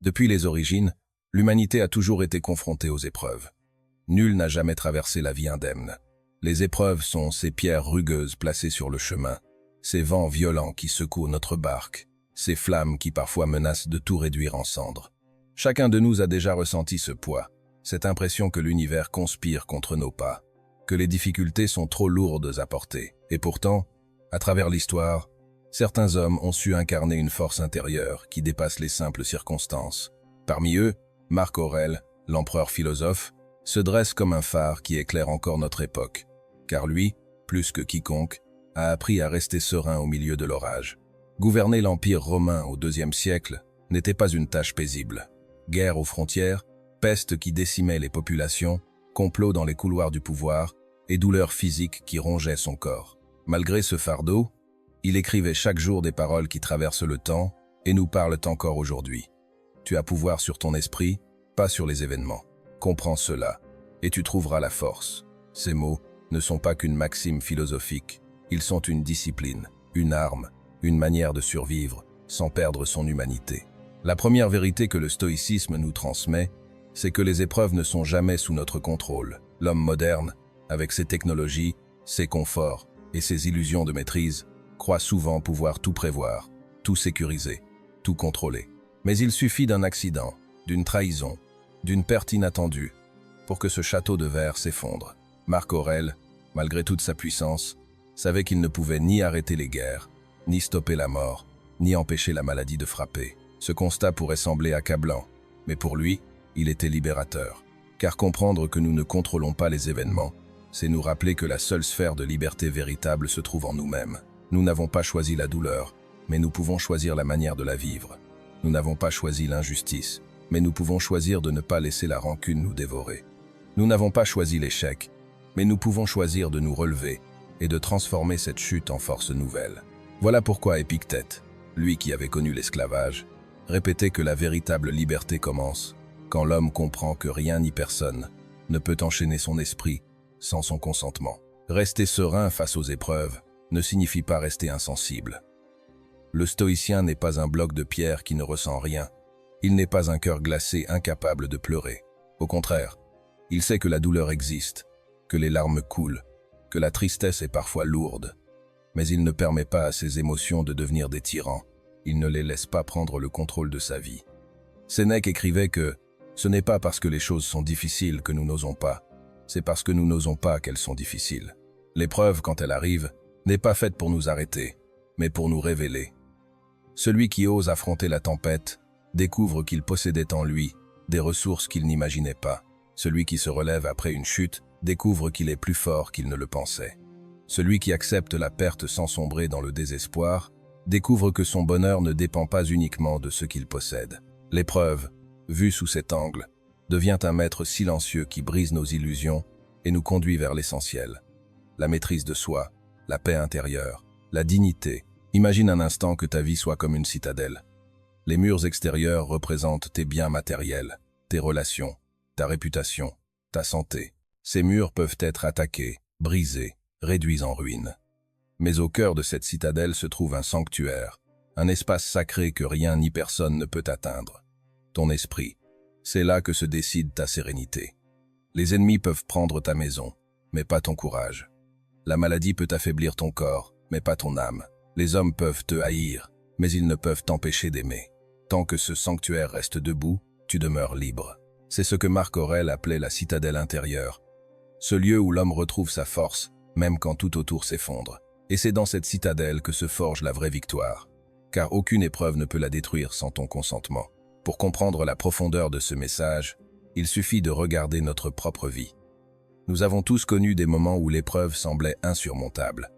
Depuis les origines, l'humanité a toujours été confrontée aux épreuves. Nul n'a jamais traversé la vie indemne. Les épreuves sont ces pierres rugueuses placées sur le chemin, ces vents violents qui secouent notre barque, ces flammes qui parfois menacent de tout réduire en cendres. Chacun de nous a déjà ressenti ce poids, cette impression que l'univers conspire contre nos pas, que les difficultés sont trop lourdes à porter. Et pourtant, à travers l'histoire, certains hommes ont su incarner une force intérieure qui dépasse les simples circonstances. Parmi eux, Marc Aurèle, l'empereur philosophe, se dresse comme un phare qui éclaire encore notre époque, car lui, plus que quiconque, a appris à rester serein au milieu de l'orage. Gouverner l'Empire romain au IIe siècle n'était pas une tâche paisible. Guerre aux frontières, peste qui décimait les populations, complot dans les couloirs du pouvoir et douleur physique qui rongeait son corps. Malgré ce fardeau, il écrivait chaque jour des paroles qui traversent le temps et nous parlent encore aujourd'hui. Tu as pouvoir sur ton esprit, pas sur les événements. Comprends cela, et tu trouveras la force. Ces mots ne sont pas qu'une maxime philosophique, ils sont une discipline, une arme, une manière de survivre, sans perdre son humanité. La première vérité que le stoïcisme nous transmet, c'est que les épreuves ne sont jamais sous notre contrôle. L'homme moderne, avec ses technologies, ses conforts et ses illusions de maîtrise, croit souvent pouvoir tout prévoir, tout sécuriser, tout contrôler. Mais il suffit d'un accident, d'une trahison, d'une perte inattendue, pour que ce château de verre s'effondre. Marc Aurèle, malgré toute sa puissance, savait qu'il ne pouvait ni arrêter les guerres, ni stopper la mort, ni empêcher la maladie de frapper. Ce constat pourrait sembler accablant, mais pour lui, il était libérateur. Car comprendre que nous ne contrôlons pas les événements, c'est nous rappeler que la seule sphère de liberté véritable se trouve en nous-mêmes. Nous n'avons pas choisi la douleur, mais nous pouvons choisir la manière de la vivre. Nous n'avons pas choisi l'injustice, mais nous pouvons choisir de ne pas laisser la rancune nous dévorer. Nous n'avons pas choisi l'échec, mais nous pouvons choisir de nous relever et de transformer cette chute en force nouvelle. Voilà pourquoi Épictète, lui qui avait connu l'esclavage, répétait que la véritable liberté commence quand l'homme comprend que rien ni personne ne peut enchaîner son esprit sans son consentement. Rester serein face aux épreuves ne signifie pas rester insensible. Le stoïcien n'est pas un bloc de pierre qui ne ressent rien. Il n'est pas un cœur glacé incapable de pleurer. Au contraire, il sait que la douleur existe, que les larmes coulent, que la tristesse est parfois lourde. Mais il ne permet pas à ses émotions de devenir des tyrans. Il ne les laisse pas prendre le contrôle de sa vie. Sénèque écrivait que ce n'est pas parce que les choses sont difficiles que nous n'osons pas, c'est parce que nous n'osons pas qu'elles sont difficiles. L'épreuve, quand elle arrive, n'est pas faite pour nous arrêter, mais pour nous révéler. Celui qui ose affronter la tempête découvre qu'il possédait en lui des ressources qu'il n'imaginait pas. Celui qui se relève après une chute découvre qu'il est plus fort qu'il ne le pensait. Celui qui accepte la perte sans sombrer dans le désespoir découvre que son bonheur ne dépend pas uniquement de ce qu'il possède. L'épreuve, vue sous cet angle, devient un maître silencieux qui brise nos illusions et nous conduit vers l'essentiel. La maîtrise de soi, la paix intérieure, la dignité. Imagine un instant que ta vie soit comme une citadelle. Les murs extérieurs représentent tes biens matériels, tes relations, ta réputation, ta santé. Ces murs peuvent être attaqués, brisés, réduits en ruines. Mais au cœur de cette citadelle se trouve un sanctuaire, un espace sacré que rien ni personne ne peut atteindre. Ton esprit, c'est là que se décide ta sérénité. Les ennemis peuvent prendre ta maison, mais pas ton courage. La maladie peut affaiblir ton corps, mais pas ton âme. Les hommes peuvent te haïr, mais ils ne peuvent t'empêcher d'aimer. Tant que ce sanctuaire reste debout, tu demeures libre. C'est ce que Marc Aurèle appelait la citadelle intérieure. Ce lieu où l'homme retrouve sa force, même quand tout autour s'effondre. Et c'est dans cette citadelle que se forge la vraie victoire. Car aucune épreuve ne peut la détruire sans ton consentement. Pour comprendre la profondeur de ce message, il suffit de regarder notre propre vie. Nous avons tous connu des moments où l'épreuve semblait insurmontable.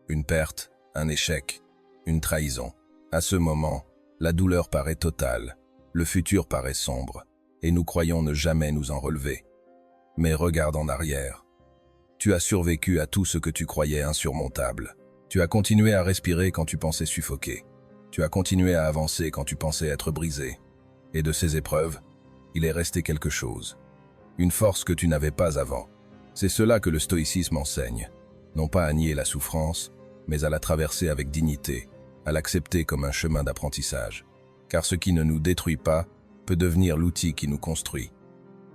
Une perte, un échec, une trahison. À ce moment, la douleur paraît totale, le futur paraît sombre, et nous croyons ne jamais nous en relever. Mais regarde en arrière. Tu as survécu à tout ce que tu croyais insurmontable. Tu as continué à respirer quand tu pensais suffoquer. Tu as continué à avancer quand tu pensais être brisé. Et de ces épreuves, il est resté quelque chose. Une force que tu n'avais pas avant. C'est cela que le stoïcisme enseigne. Non pas à nier la souffrance, mais à la traverser avec dignité, à l'accepter comme un chemin d'apprentissage. Car ce qui ne nous détruit pas peut devenir l'outil qui nous construit.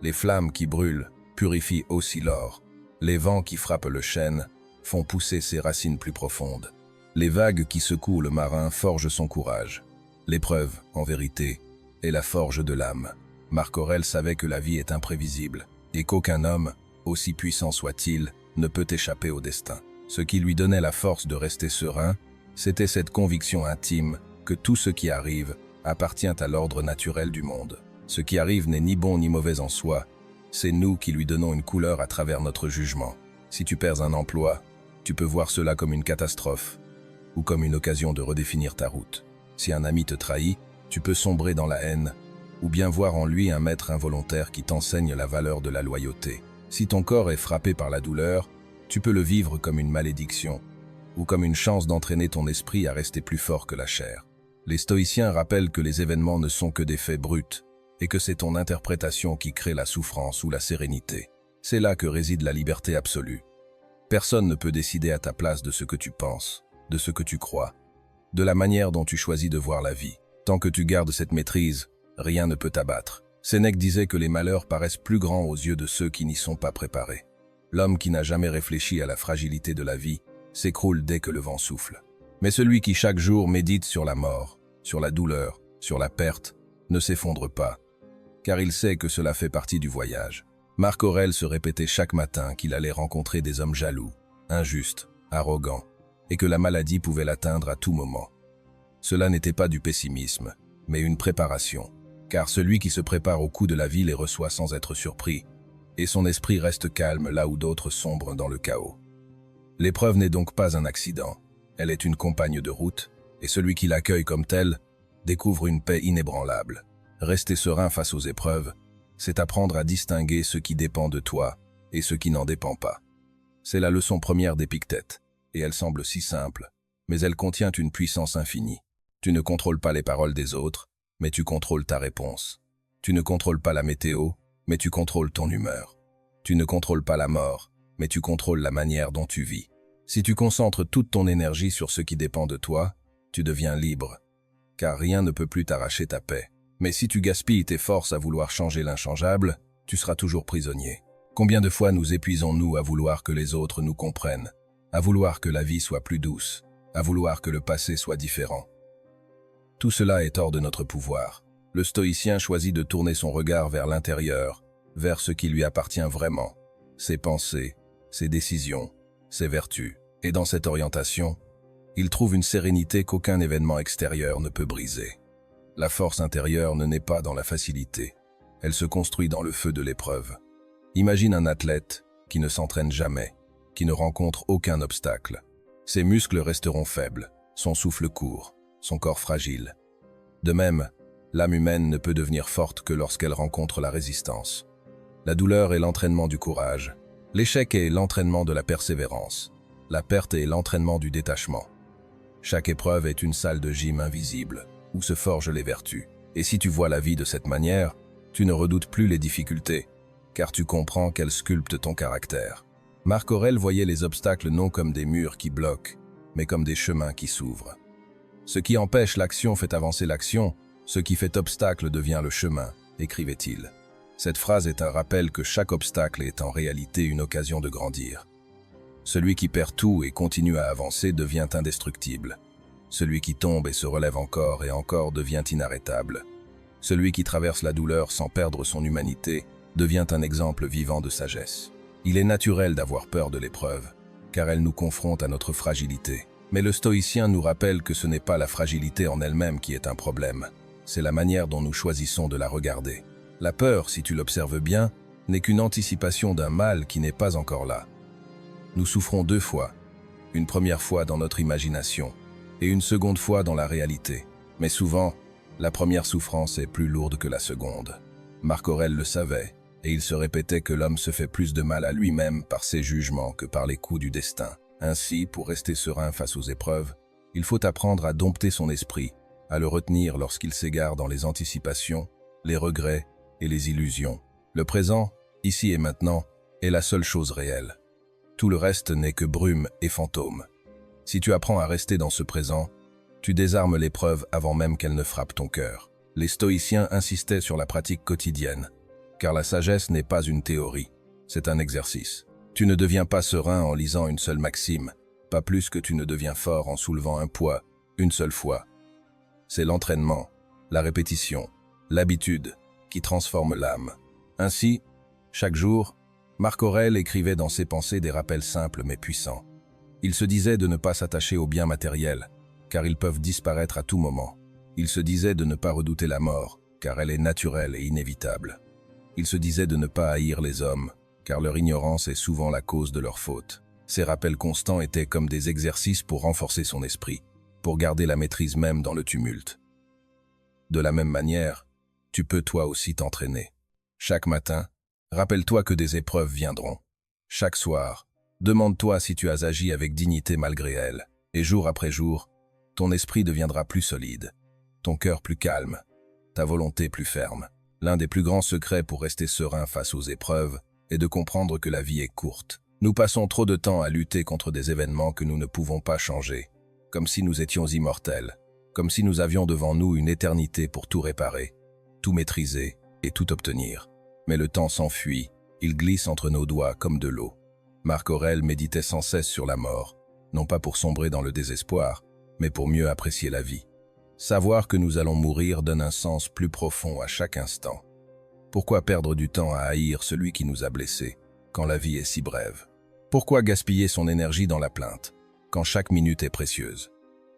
Les flammes qui brûlent purifient aussi l'or. Les vents qui frappent le chêne font pousser ses racines plus profondes. Les vagues qui secouent le marin forgent son courage. L'épreuve, en vérité, est la forge de l'âme. Marc Aurèle savait que la vie est imprévisible et qu'aucun homme, aussi puissant soit-il, ne peut échapper au destin. Ce qui lui donnait la force de rester serein, c'était cette conviction intime que tout ce qui arrive appartient à l'ordre naturel du monde. Ce qui arrive n'est ni bon ni mauvais en soi, c'est nous qui lui donnons une couleur à travers notre jugement. Si tu perds un emploi, tu peux voir cela comme une catastrophe ou comme une occasion de redéfinir ta route. Si un ami te trahit, tu peux sombrer dans la haine ou bien voir en lui un maître involontaire qui t'enseigne la valeur de la loyauté. Si ton corps est frappé par la douleur, tu peux le vivre comme une malédiction ou comme une chance d'entraîner ton esprit à rester plus fort que la chair. Les stoïciens rappellent que les événements ne sont que des faits bruts et que c'est ton interprétation qui crée la souffrance ou la sérénité. C'est là que réside la liberté absolue. Personne ne peut décider à ta place de ce que tu penses, de ce que tu crois, de la manière dont tu choisis de voir la vie. Tant que tu gardes cette maîtrise, rien ne peut t'abattre. Sénèque disait que les malheurs paraissent plus grands aux yeux de ceux qui n'y sont pas préparés. L'homme qui n'a jamais réfléchi à la fragilité de la vie s'écroule dès que le vent souffle. Mais celui qui chaque jour médite sur la mort, sur la douleur, sur la perte, ne s'effondre pas, car il sait que cela fait partie du voyage. Marc Aurèle se répétait chaque matin qu'il allait rencontrer des hommes jaloux, injustes, arrogants, et que la maladie pouvait l'atteindre à tout moment. Cela n'était pas du pessimisme, mais une préparation, car celui qui se prépare aux coups de la vie les reçoit sans être surpris, et son esprit reste calme là où d'autres sombrent dans le chaos. L'épreuve n'est donc pas un accident, elle est une compagne de route, et celui qui l'accueille comme telle découvre une paix inébranlable. Rester serein face aux épreuves, c'est apprendre à distinguer ce qui dépend de toi et ce qui n'en dépend pas. C'est la leçon première d'Épictète, et elle semble si simple, mais elle contient une puissance infinie. Tu ne contrôles pas les paroles des autres, mais tu contrôles ta réponse. Tu ne contrôles pas la météo, mais tu contrôles ton humeur. Tu ne contrôles pas la mort, mais tu contrôles la manière dont tu vis. Si tu concentres toute ton énergie sur ce qui dépend de toi, tu deviens libre, car rien ne peut plus t'arracher ta paix. Mais si tu gaspilles tes forces à vouloir changer l'inchangeable, tu seras toujours prisonnier. Combien de fois nous épuisons-nous à vouloir que les autres nous comprennent, à vouloir que la vie soit plus douce, à vouloir que le passé soit différent. Tout cela est hors de notre pouvoir. Le stoïcien choisit de tourner son regard vers l'intérieur, vers ce qui lui appartient vraiment, ses pensées, ses décisions, ses vertus. Et dans cette orientation, il trouve une sérénité qu'aucun événement extérieur ne peut briser. La force intérieure ne naît pas dans la facilité, elle se construit dans le feu de l'épreuve. Imagine un athlète qui ne s'entraîne jamais, qui ne rencontre aucun obstacle. Ses muscles resteront faibles, son souffle court, son corps fragile. De même, l'âme humaine ne peut devenir forte que lorsqu'elle rencontre la résistance. La douleur est l'entraînement du courage, l'échec est l'entraînement de la persévérance, la perte est l'entraînement du détachement. Chaque épreuve est une salle de gym invisible, où se forgent les vertus. Et si tu vois la vie de cette manière, tu ne redoutes plus les difficultés, car tu comprends qu'elles sculptent ton caractère. Marc Aurèle voyait les obstacles non comme des murs qui bloquent, mais comme des chemins qui s'ouvrent. Ce qui empêche l'action fait avancer l'action, ce qui fait obstacle devient le chemin, écrivait-il. Cette phrase est un rappel que chaque obstacle est en réalité une occasion de grandir. Celui qui perd tout et continue à avancer devient indestructible. Celui qui tombe et se relève encore et encore devient inarrêtable. Celui qui traverse la douleur sans perdre son humanité devient un exemple vivant de sagesse. Il est naturel d'avoir peur de l'épreuve, car elle nous confronte à notre fragilité. Mais le stoïcien nous rappelle que ce n'est pas la fragilité en elle-même qui est un problème, c'est la manière dont nous choisissons de la regarder. La peur, si tu l'observes bien, n'est qu'une anticipation d'un mal qui n'est pas encore là. Nous souffrons deux fois, une première fois dans notre imagination, et une seconde fois dans la réalité. Mais souvent, la première souffrance est plus lourde que la seconde. Marc Aurèle le savait, et il se répétait que l'homme se fait plus de mal à lui-même par ses jugements que par les coups du destin. Ainsi, pour rester serein face aux épreuves, il faut apprendre à dompter son esprit, à le retenir lorsqu'il s'égare dans les anticipations, les regrets et les illusions. Le présent, ici et maintenant, est la seule chose réelle. Tout le reste n'est que brume et fantôme. Si tu apprends à rester dans ce présent, tu désarmes l'épreuve avant même qu'elle ne frappe ton cœur. Les stoïciens insistaient sur la pratique quotidienne, car la sagesse n'est pas une théorie, c'est un exercice. Tu ne deviens pas serein en lisant une seule maxime, pas plus que tu ne deviens fort en soulevant un poids, une seule fois. C'est l'entraînement, la répétition, l'habitude qui transforme l'âme. Ainsi, chaque jour, Marc Aurèle écrivait dans ses pensées des rappels simples mais puissants. Il se disait de ne pas s'attacher aux biens matériels, car ils peuvent disparaître à tout moment. Il se disait de ne pas redouter la mort, car elle est naturelle et inévitable. Il se disait de ne pas haïr les hommes, car leur ignorance est souvent la cause de leurs fautes. Ces rappels constants étaient comme des exercices pour renforcer son esprit, pour garder la maîtrise même dans le tumulte. De la même manière, tu peux toi aussi t'entraîner. Chaque matin, rappelle-toi que des épreuves viendront. Chaque soir, demande-toi si tu as agi avec dignité malgré elles, et jour après jour, ton esprit deviendra plus solide, ton cœur plus calme, ta volonté plus ferme. L'un des plus grands secrets pour rester serein face aux épreuves est de comprendre que la vie est courte. Nous passons trop de temps à lutter contre des événements que nous ne pouvons pas changer, comme si nous étions immortels, comme si nous avions devant nous une éternité pour tout réparer, tout maîtriser et tout obtenir. Mais le temps s'enfuit, il glisse entre nos doigts comme de l'eau. Marc Aurèle méditait sans cesse sur la mort, non pas pour sombrer dans le désespoir, mais pour mieux apprécier la vie. Savoir que nous allons mourir donne un sens plus profond à chaque instant. Pourquoi perdre du temps à haïr celui qui nous a blessés, quand la vie est si brève? Pourquoi gaspiller son énergie dans la plainte, quand chaque minute est précieuse?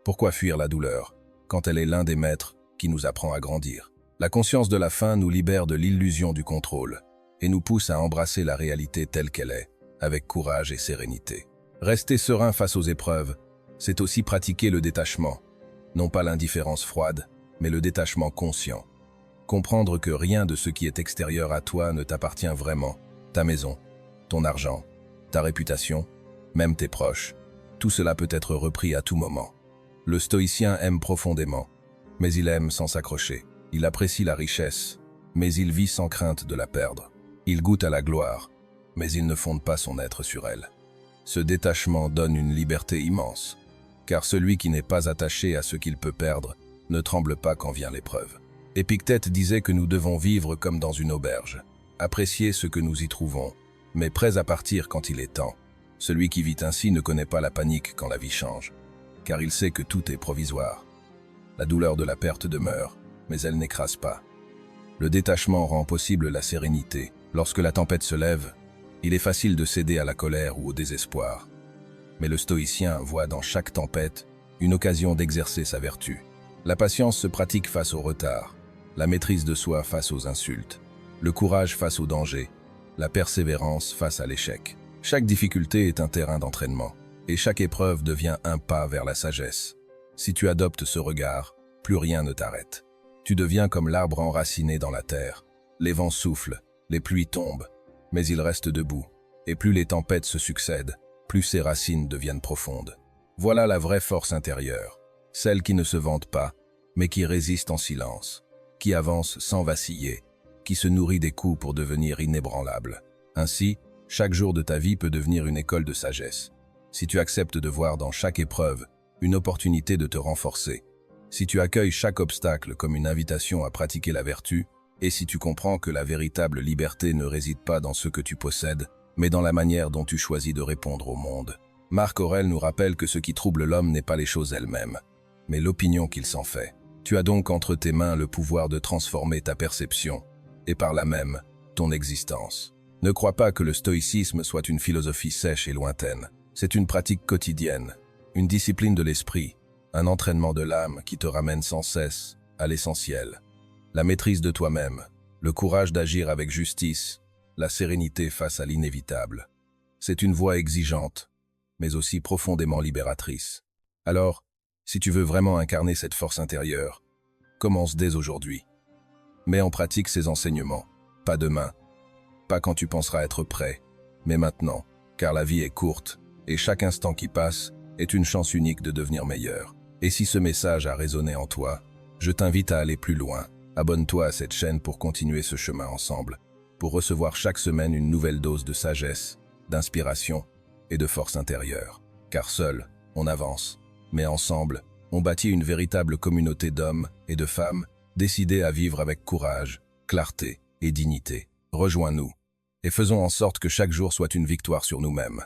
Pourquoi fuir la douleur, quand elle est l'un des maîtres qui nous apprend à grandir? La conscience de la fin nous libère de l'illusion du contrôle et nous pousse à embrasser la réalité telle qu'elle est, avec courage et sérénité. Rester serein face aux épreuves, c'est aussi pratiquer le détachement. Non pas l'indifférence froide, mais le détachement conscient. Comprendre que rien de ce qui est extérieur à toi ne t'appartient vraiment. Ta maison, ton argent, ta réputation, même tes proches. Tout cela peut être repris à tout moment. Le stoïcien aime profondément, mais il aime sans s'accrocher. Il apprécie la richesse, mais il vit sans crainte de la perdre. Il goûte à la gloire, mais il ne fonde pas son être sur elle. Ce détachement donne une liberté immense, car celui qui n'est pas attaché à ce qu'il peut perdre ne tremble pas quand vient l'épreuve. Épictète disait que nous devons vivre comme dans une auberge, apprécier ce que nous y trouvons, mais prêts à partir quand il est temps. Celui qui vit ainsi ne connaît pas la panique quand la vie change, car il sait que tout est provisoire. La douleur de la perte demeure, mais elle n'écrase pas. Le détachement rend possible la sérénité. Lorsque la tempête se lève, il est facile de céder à la colère ou au désespoir. Mais le stoïcien voit dans chaque tempête une occasion d'exercer sa vertu. La patience se pratique face au retard, la maîtrise de soi face aux insultes, le courage face au danger, la persévérance face à l'échec. Chaque difficulté est un terrain d'entraînement, et chaque épreuve devient un pas vers la sagesse. Si tu adoptes ce regard, plus rien ne t'arrête. Tu deviens comme l'arbre enraciné dans la terre. Les vents soufflent, les pluies tombent, mais il reste debout, et plus les tempêtes se succèdent, plus ses racines deviennent profondes. Voilà la vraie force intérieure, celle qui ne se vante pas, mais qui résiste en silence, qui avance sans vaciller, qui se nourrit des coups pour devenir inébranlable. Ainsi, chaque jour de ta vie peut devenir une école de sagesse. Si tu acceptes de voir dans chaque épreuve une opportunité de te renforcer, si tu accueilles chaque obstacle comme une invitation à pratiquer la vertu, et si tu comprends que la véritable liberté ne réside pas dans ce que tu possèdes, mais dans la manière dont tu choisis de répondre au monde. Marc Aurèle nous rappelle que ce qui trouble l'homme n'est pas les choses elles-mêmes, mais l'opinion qu'il s'en fait. Tu as donc entre tes mains le pouvoir de transformer ta perception, et par là même, ton existence. Ne crois pas que le stoïcisme soit une philosophie sèche et lointaine. C'est une pratique quotidienne, une discipline de l'esprit, un entraînement de l'âme qui te ramène sans cesse à l'essentiel. La maîtrise de toi-même, le courage d'agir avec justice, la sérénité face à l'inévitable. C'est une voie exigeante, mais aussi profondément libératrice. Alors, si tu veux vraiment incarner cette force intérieure, commence dès aujourd'hui. Mets en pratique ces enseignements, pas demain, pas quand tu penseras être prêt, mais maintenant, car la vie est courte, et chaque instant qui passe est une chance unique de devenir meilleur. Et si ce message a résonné en toi, je t'invite à aller plus loin. Abonne-toi à cette chaîne pour continuer ce chemin ensemble, pour recevoir chaque semaine une nouvelle dose de sagesse, d'inspiration et de force intérieure. Car seul, on avance, mais ensemble, on bâtit une véritable communauté d'hommes et de femmes décidés à vivre avec courage, clarté et dignité. Rejoins-nous et faisons en sorte que chaque jour soit une victoire sur nous-mêmes.